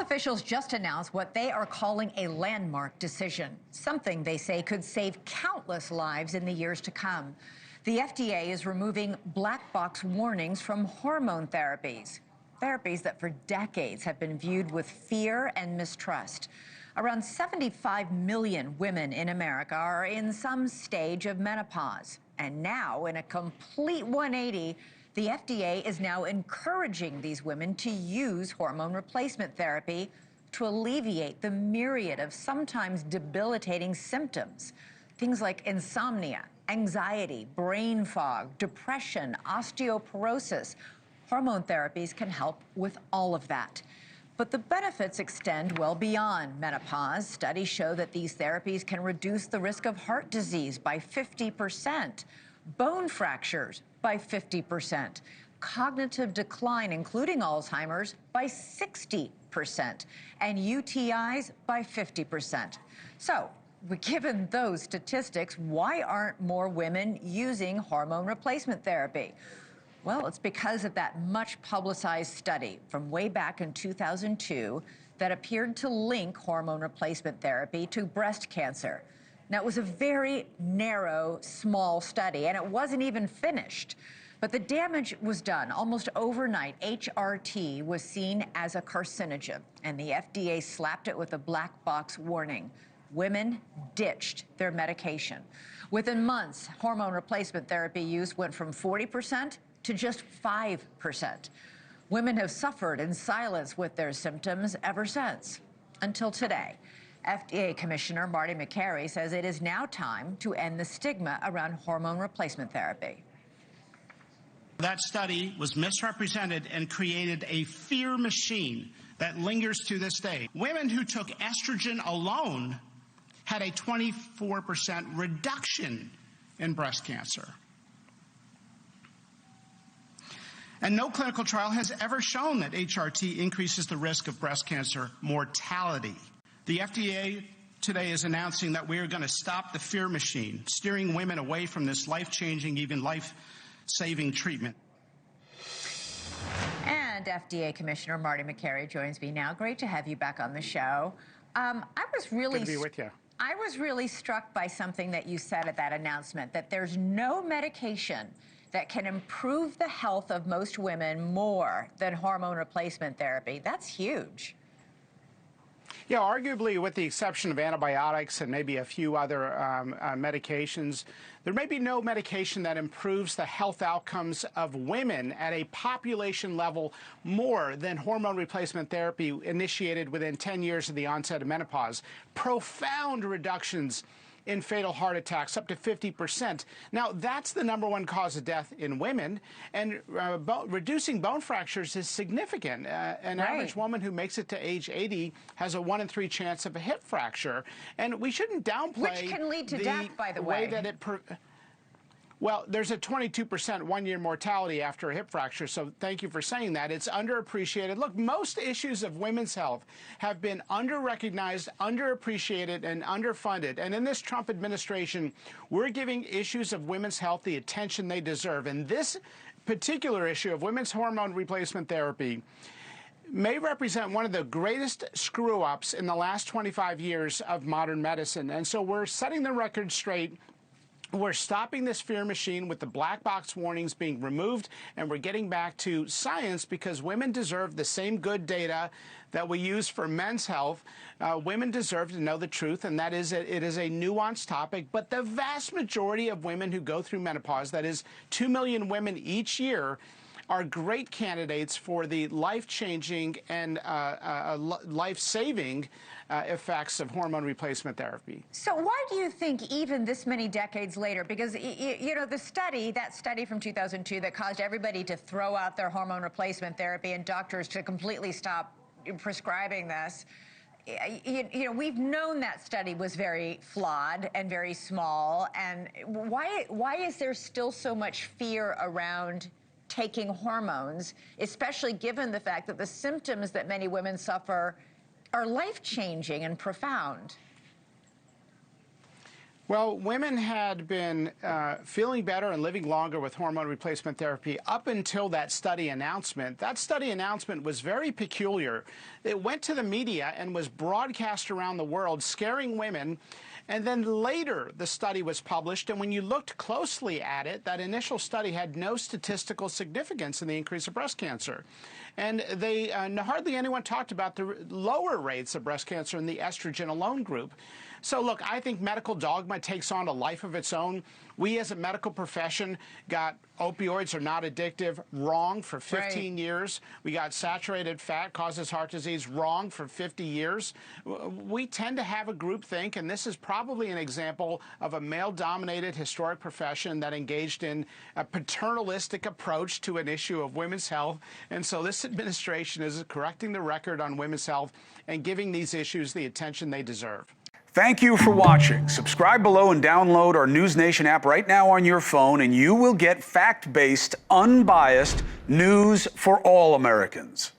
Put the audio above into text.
Officials just announced what they are calling a landmark decision, something they say could save countless lives in the years to come. The FDA is removing black box warnings from hormone therapies, therapies that for decades have been viewed with fear and mistrust. Around 75 million women in America are in some stage of menopause. And now, in a complete 180, the FDA is now encouraging these women to use hormone replacement therapy to alleviate the myriad of sometimes debilitating symptoms. Things like insomnia, anxiety, brain fog, depression, osteoporosis. Hormone therapies can help with all of that. But the benefits extend well beyond menopause. Studies show that these therapies can reduce the risk of heart disease by 50%, bone fractures by 50%, cognitive decline, including Alzheimer's, by 60%, and UTIs by 50%. So, given those statistics, why aren't more women using hormone replacement therapy? Well, it's because of that much publicized study from way back in 2002 that appeared to link hormone replacement therapy to breast cancer. Now, it was a very narrow, small study, and it wasn't even finished. But the damage was done. Almost overnight, HRT was seen as a carcinogen, and the FDA slapped it with a black box warning. Women ditched their medication. Within months, hormone replacement therapy use went from 40% to just 5%. Women have suffered in silence with their symptoms ever since, until today. FDA Commissioner Marty Makary says it is now time to end the stigma around hormone replacement therapy. That study was misrepresented and created a fear machine that lingers to this day. Women who took estrogen alone had a 24% reduction in breast cancer. And no clinical trial has ever shown that HRT increases the risk of breast cancer mortality. The FDA today is announcing that we are going to stop the fear machine, steering women away from this life-changing, even life-saving treatment. And FDA Commissioner Marty Makary joins me now. Great to have you back on the show. I was really good to be with you. I was really struck by something that you said at that announcement, that there's no medication that can improve the health of most women more than hormone replacement therapy. That's huge. Yeah, arguably, with the exception of antibiotics and maybe a few other medications, there may be no medication that improves the health outcomes of women at a population level more than hormone replacement therapy initiated within 10 years of the onset of menopause. Profound reductions in fatal heart attacks, up to 50%. Now, that's the #1 cause of death in women, and reducing bone fractures is significant. An average woman who makes it to age 80 has a 1 in 3 chance of a hip fracture, and we shouldn't downplay which can lead to death, by the way. That it well, there's a 22% one-year mortality after a hip fracture, so thank you for saying that. It's underappreciated. Look, most issues of women's health have been under-recognized, underappreciated, and underfunded. And in this Trump administration, we're giving issues of women's health the attention they deserve. And this particular issue of women's hormone replacement therapy may represent one of the greatest screw-ups in the last 25 years of modern medicine. And so we're setting the record straight. We're stopping this fear machine with the black box warnings being removed, and we're getting back to science because women deserve the same good data that we use for men's health. Women deserve to know the truth, and that is it is a nuanced topic. But the vast majority of women who go through menopause, that is 2 million women each year, are great candidates for the life-changing and life-saving effects of hormone replacement therapy. So why do you think even this many decades later, because, you know, that study from 2002 that caused everybody to throw out their hormone replacement therapy and doctors to completely stop prescribing this, you know, we've known that study was very flawed and very small. And why is there still so much fear around taking hormones, especially given the fact that the symptoms that many women suffer are life-changing and profound? Well, women had been feeling better and living longer with hormone replacement therapy up until that study announcement. That study announcement was very peculiar. It went to the media and was broadcast around the world, scaring women. And then later, the study was published, and when you looked closely at it, that initial study had no statistical significance in the increase of breast cancer. And they hardly anyone talked about the lower rates of breast cancer in the estrogen alone group. So, look, I think medical dogma takes on a life of its own. We as a medical profession got opioids are not addictive wrong for 15 years. We got saturated fat causes heart disease wrong for 50 years. We tend to have a groupthink, and this is probably an example of a male-dominated historic profession that engaged in a paternalistic approach to an issue of women's health. And so this administration is correcting the record on women's health and giving these issues the attention they deserve. Thank you for watching. Subscribe below and download our NewsNation app right now on your phone, and you will get fact-based, unbiased news for all Americans.